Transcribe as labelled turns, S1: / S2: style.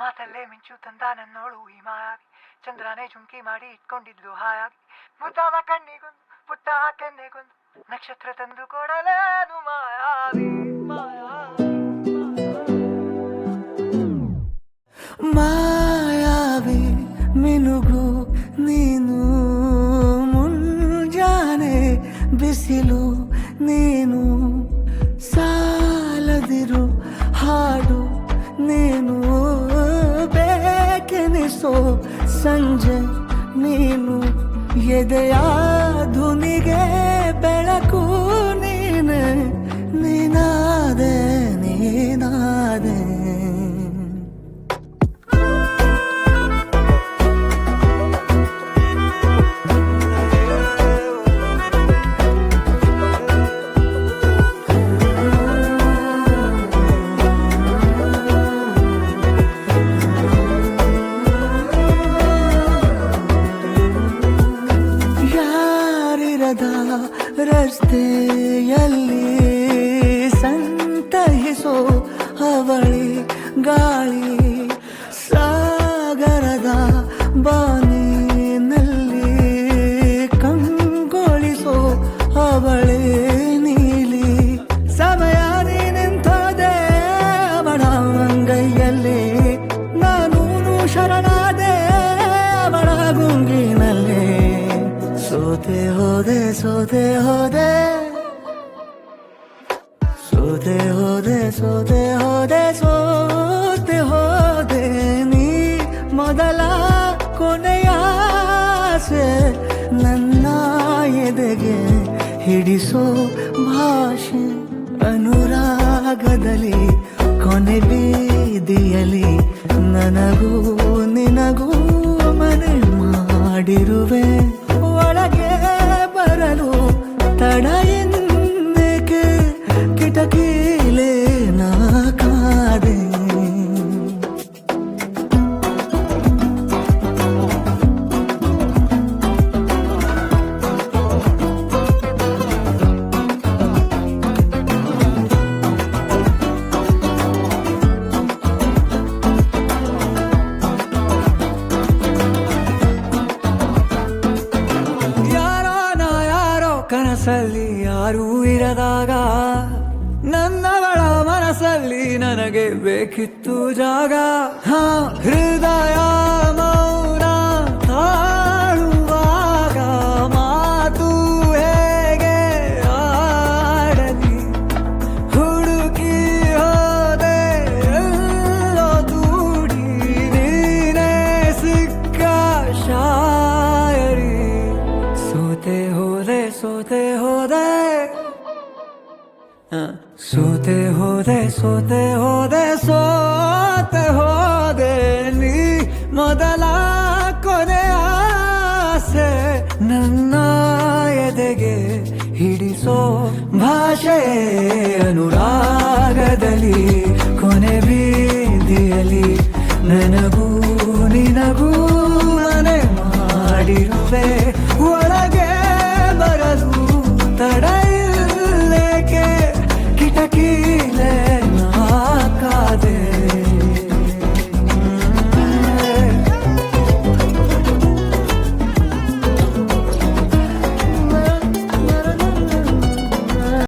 S1: ಮಾತಲ್ಲೇ ಮಿಂಚು ತಂದ ನನ್ನೋಳು ಈ ಮಾಯಾವಿ, ಚಂದ್ರನೇ ಜುಂಕಿ ಮಾಡಿ ಇಟ್ಕೊಂಡಿದ್ಲು ಹಾಯಾಗಿ, ಮುದ್ದಾದ ಕಣ್ಣಿಗೊಂದು ಪುಟ್ಟ ಕೆನ್ನೆಗೊಂದು ನಕ್ಷತ್ರ ತಂದು ಕೊಡಲೇನು ಮಾಯಾವಿ ಮಾಯಾವಿ ಮಾಯಾವಿ ಮಿನುಗು ನೀನು, ಮುಂಜಾನೆ ಬಿಸಿಲು ನೀನು, ಸಾಲದಿರು ಹಾಡು ನೀನು, ಬೇಕೆನಿಸೋ ಸಂಜೆ ನೀನು, ಎದೆಯ ಧುನಿಗೆ ಬೆಳಕು ನೀನೆ, ನೀನಾದೆ ನೀನಾದೆ. ರಸ್ತೆಯಲ್ಲಿ ಸಂತಹಿಸೋ ಅವಳಿ ಗಾಳಿ, ಸಾಗರದ ಬಾನಿನಲ್ಲಿ ಕಂಗೊಳಿಸೋ ಅವಳೆ ನೀಲಿ, ಸಮಯ ನಿಂತದೆ ಅವಳ ಅಂಗೈಯಲ್ಲಿ, ನಾನು ಶರಣಾದೆ ಅವಳ ಗುಂಗಿನಲ್ಲಿ, ಸೋತೆ ಹೋದೆ ಸೋತೆ ಹೋದೆ ಸೋತೆ ಹೋದೆ ಸೋತೆ ಹೋದೆ ಸೋತೆ ಹೋದೆ, ನೀ ಮೊದಲ ಕೊನೆಯ ಆಸೆ, ನನ್ನ ಎದೆಗೆ ಹಿಡಿಸೋ ಭಾಷೆ, ಅನುರಾಗದಲ್ಲಿ ಕೊನೆ ಬೀದಿಯಲ್ಲಿ ನನಗೂ ನಿನಗೂ ಮನೆ ಮಾಡಿರುವೆ, ಒಳಗೆ ಬರಲು ತಡ ಎಂದೇಕೆ ಕಿಟಕಿಲೇ ನಾ ಕಾದೆ. ಕನಸಲ್ಲಿ ಯಾರೂ ಇರದಾಗ ನನ್ನವಳ ಮನಸ್ಸಲ್ಲಿ ನನಗೆ ಬೇಕಿತ್ತು ಜಾಗ, ಹೃದಯ ಮೌನ ತಾಳುವಾಗ ಮಾತು ಹೇಗೆ ಆಡಲಿ, ಹುಡುಕಿ ಹೋದೆ ಎಲ್ಲೋ ದೂಡಿ, ನೀನೇ ಸಿಕ್ಕ ಶಾಯರಿ, ಸೋತೆ ಹೋದೆ ಸೋತೆ ಹೋದೆ ಸೋತೆ ಹೋದೆ ಸೋತೆ ಹೋದೆ ಸೋತೆ ಹೋದೆ, ನೀ ಮೊದಲ ಕೊನೆಯ ಆಸೆ, ನನ್ನ ಎದೆಗೆ ಹಿಡಿಸೋ ಭಾಷೆ, ಅನುರಾಗದ